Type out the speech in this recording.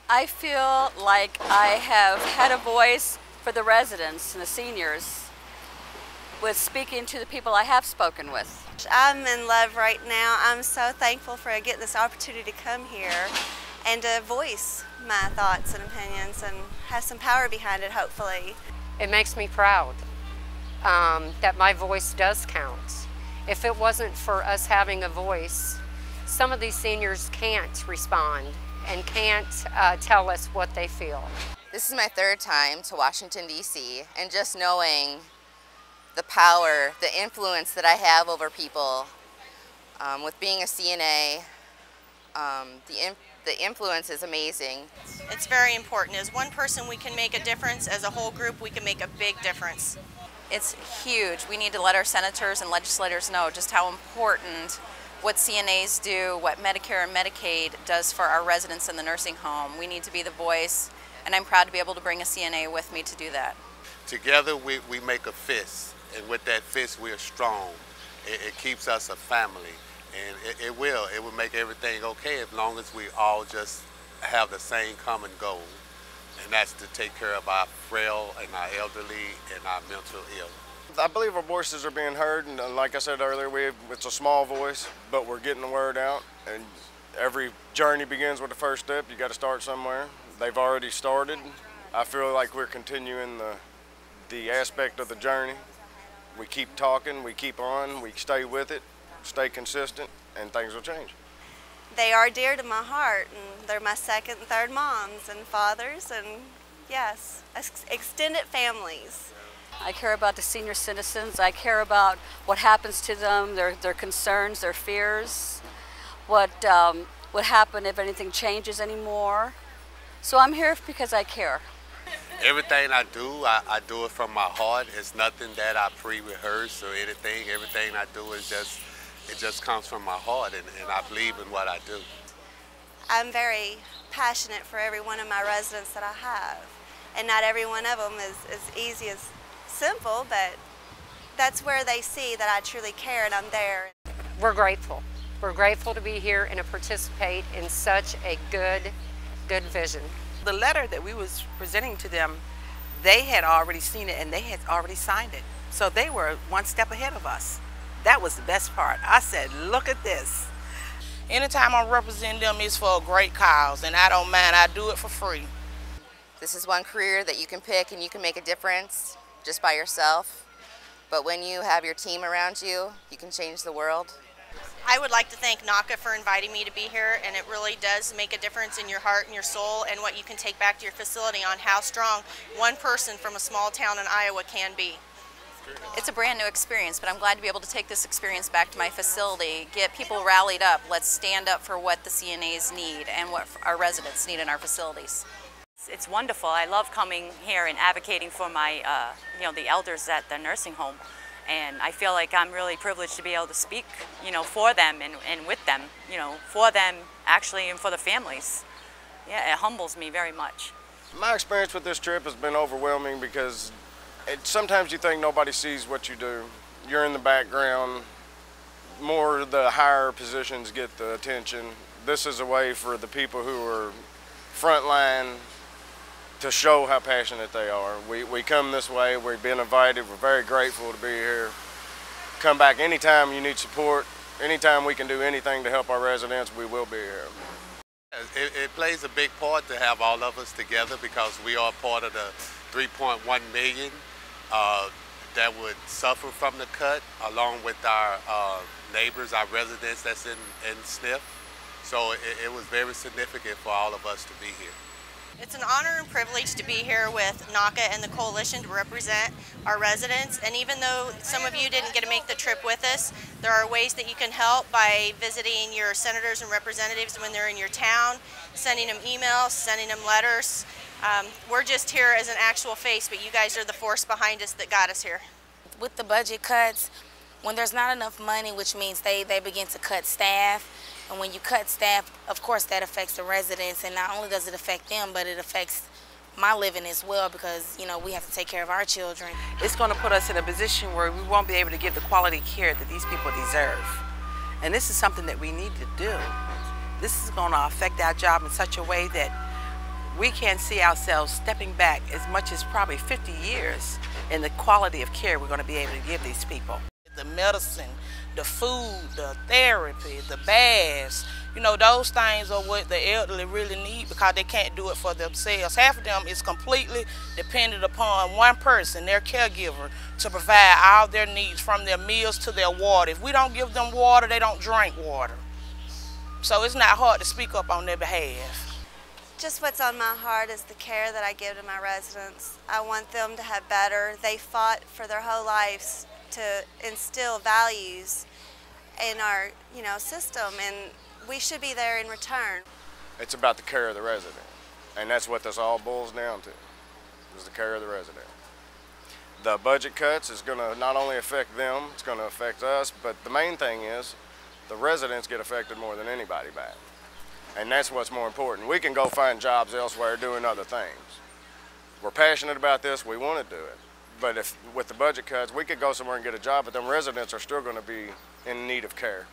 I feel like I have had a voice for the residents and the seniors with speaking to the people I have spoken with. I'm in love right now. I'm so thankful for getting this opportunity to come here and to voice my thoughts and opinions and have some power behind it, hopefully. It makes me proud that my voice does count. If it wasn't for us having a voice, some of these seniors can't respond and can't tell us what they feel. This is my third time to Washington, D.C., and just knowing the power, the influence that I have over people with being a CNA, the influence is amazing. It's very important. As one person we can make a difference, as a whole group we can make a big difference. It's huge. We need to let our senators and legislators know just how important what CNAs do, what Medicare and Medicaid does for our residents in the nursing home. We need to be the voice, and I'm proud to be able to bring a CNA with me to do that. Together we make a fist, and with that fist we are strong. It keeps us a family, and it will make everything okay as long as we all just have the same common goal, and that's to take care of our frail and our elderly and our mental ill. I believe our voices are being heard, and like I said earlier, it's a small voice, but we're getting the word out, and every journey begins with the first step. You got to start somewhere. They've already started. I feel like we're continuing the aspect of the journey. We keep talking, we keep on, we stay with it, stay consistent, and things will change. They are dear to my heart, and they're my second and third moms and fathers, and yes, extended families. I care about the senior citizens. I care about what happens to them, their concerns, their fears, what would happen if anything changes anymore. So I'm here because I care. Everything I do it from my heart. It's nothing that I pre-rehearse or anything. Everything I do is it just comes from my heart, and I believe in what I do. I'm very passionate for every one of my residents that I have, and not every one of them is as easy as simple, but that's where they see that I truly care and I'm there. We're grateful. We're grateful to be here and to participate in such a good vision. The letter that we was presenting to them, they had already seen it and they had already signed it. So they were one step ahead of us. That was the best part. I said, look at this. Anytime I represent them, it's for a great cause, and I don't mind. I do it for free. This is one career that you can pick and you can make a difference just by yourself. But when you have your team around you, you can change the world. I would like to thank NAHCA for inviting me to be here, and it really does make a difference in your heart and your soul and what you can take back to your facility on how strong one person from a small town in Iowa can be. It's a brand new experience, but I'm glad to be able to take this experience back to my facility, get people rallied up. Let's stand up for what the CNAs need and what our residents need in our facilities. It's wonderful. I love coming here and advocating for my, the elders at the nursing home. And I feel like I'm really privileged to be able to speak, for them and with them, for them actually and for the families. Yeah, it humbles me very much. My experience with this trip has been overwhelming because sometimes you think nobody sees what you do. You're in the background. More the higher positions get the attention. This is a way for the people who are frontline to show how passionate they are. We come this way, we've been invited, we're very grateful to be here. Come back anytime you need support, anytime we can do anything to help our residents, we will be here. It plays a big part to have all of us together because we are part of the 3.1 million that would suffer from the cut, along with our neighbors, our residents that's in SNF. So it was very significant for all of us to be here. It's an honor and privilege to be here with NAHCA and the coalition to represent our residents. And even though some of you didn't get to make the trip with us, there are ways that you can help by visiting your senators and representatives when they're in your town, sending them emails, sending them letters. We're just here as an actual face, but you guys are the force behind us that got us here. With the budget cuts, when there's not enough money, which means they begin to cut staff. And when you cut staff, of course that affects the residents, and not only does it affect them, but it affects my living as well because, we have to take care of our children. It's going to put us in a position where we won't be able to give the quality care that these people deserve. And this is something that we need to do. This is going to affect our job in such a way that we can't see ourselves stepping back as much as probably 50 years in the quality of care we're going to be able to give these people. The medicine, the food, the therapy, the baths, you know, those things are what the elderly really need because they can't do it for themselves. Half of them is completely dependent upon one person, their caregiver, to provide all their needs from their meals to their water. If we don't give them water, they don't drink water. So it's not hard to speak up on their behalf. Just what's on my heart is the care that I give to my residents. I want them to have better. They fought for their whole lives to instill values in our, system, and we should be there in return. It's about the care of the resident, and that's what this all boils down to, is the care of the resident. The budget cuts is going to not only affect them, it's going to affect us, but the main thing is the residents get affected more than anybody back. And that's what's more important. We can go find jobs elsewhere doing other things. We're passionate about this, we want to do it. But if with the budget cuts, we could go somewhere and get a job, but them residents are still going to be in need of care.